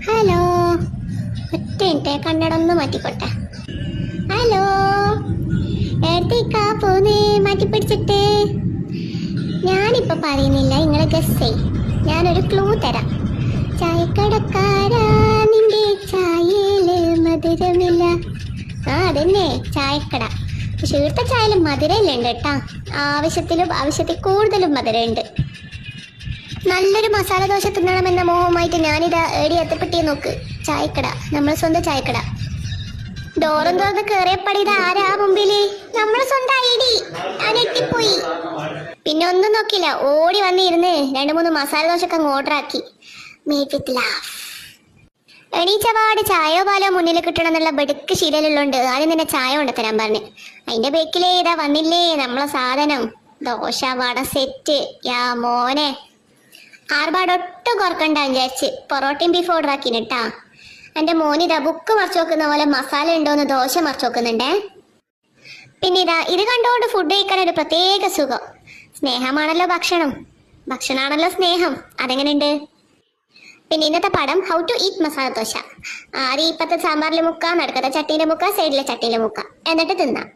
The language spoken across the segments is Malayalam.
ഹലോ, ഒറ്റ മിനിറ്റ് കണ്ണടൊന്ന് മാറ്റിക്കോട്ടെ. ഹലോ, എടുത്തേക്കാ പോന്നേ മാറ്റിപ്പിടിച്ചിട്ട്. ഞാനിപ്പോൾ പറയുന്നില്ല, നിങ്ങൾ ഗസ് ചെയ്. ഞാനൊരു ക്ലൂ തരാം. ചായക്കടക്കാരാ നിന്റെ ചായയില് മധുരമില്ല. ആ അതന്നെ ചായക്കട. പക്ഷെ ഇവിടുത്തെ ചായയിൽ മധുരമില്ലുണ്ട് കേട്ടാ. ആവശ്യത്തിൽ കൂടുതലും മധുരമുണ്ട്. നല്ലൊരു മസാല ദോശ തിന്നണമെന്ന മോഹമായിട്ട് ഞാനിതാ ഏടി എത്തപ്പെട്ടിയെ നോക്ക്. ചായക്കട, നമ്മൾ സ്വന്തം ചായക്കട. ഡോറും തുറന്ന് കയറിയപ്പടി ഇത് ആരാ മുമ്പില്? നമ്മളെ സ്വന്തം ഐഡി. ഞാൻ എത്തിപ്പോയി. പിന്നെ ഒന്നും നോക്കില്ല, ഓടി വന്നിരുന്ന് 2-3 മസാല ദോശക്ക് അങ്ങ് ഓർഡർ ആക്കി. എണീച്ചപാട് ചായയോ പാലോ മുന്നിൽ കിട്ടണം എന്നുള്ള ബെടുക്ക് ശീലമുള്ളതുകൊണ്ട് ആദ്യം തന്നെ ചായ കൊണ്ടുതരാൻ പറഞ്ഞു. അതിന്റെ ബേക്കിലേ ഇതാ വന്നില്ലേ നമ്മളെ സാധനം, ദോശ വട സെറ്റ്. യാ മോനെ, ആർഭാടൊട്ടും കുറക്കണ്ട വിചാരിച്ച് പൊറോട്ടയും ബീഫ് ഓർഡർ ആക്കിനിട്ടാ. എൻ്റെ മോനിതാ ബുക്ക് മറിച്ച് നോക്കുന്ന പോലെ മസാല ഉണ്ടോന്ന് ദോശ മറിച്ച് നോക്കുന്നുണ്ടേ. പിന്നെ ഇതാ ഇത് കണ്ടുകൊണ്ട് ഫുഡ് കഴിക്കാൻ ഒരു പ്രത്യേക സുഖം. സ്നേഹമാണല്ലോ ഭക്ഷണം, ഭക്ഷണമാണല്ലോ സ്നേഹം. അതെങ്ങനെയുണ്ട്? പിന്നെ ഇന്നത്തെ പടം how to eat masala dosa. ആദ്യം ഇപ്പത്തെ സാമ്പാറിൽ മുക്ക, നടുക്കത്തെ ചട്ടിയിലെ മുക്ക, സൈഡിലെ ചട്ടിയിലെ മുക്ക, എന്നിട്ട് തിന്നാം.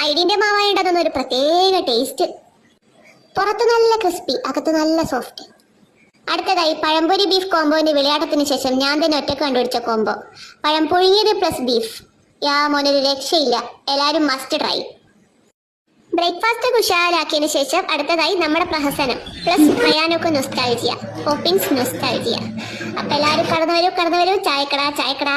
ഐഡിന്റെ മാവായിട്ടതൊന്നും ഒരു പ്രത്യേക ടേസ്റ്റ്. പുറത്ത് നല്ല ക്രിസ്പി, അകത്ത് നല്ല സോഫ്റ്റ്. അടുത്തതായി പഴംപൊരി ബീഫ് കോംബോന്റെ വിളയാട്ടത്തിന് ശേഷം ഞാൻ തന്നെ ഒറ്റക്ക് കണ്ടുപിടിച്ച കോംബോ. പഴം പുഴുങ്ങിയത് പ്ലസ് ബീഫ്. യാ മോനൊരു രക്ഷയില്ല, എല്ലാവരും മസ്റ്റ് ട്രൈ. ബ്രേക്ക്ഫാസ്റ്റ് കുശാലാക്കിയതിനു ശേഷം അടുത്തതായി നമ്മുടെ പ്രഹസനം പ്ലസ് റയാനൊക്കെ നൊസ്റ്റാൾജിയ, പോപ്പിൻസ് നൊസ്റ്റാൾജിയ. അപ്പൊ എല്ലാവരും കടന്നു വരൂ ചായക്കട ചായക്കട.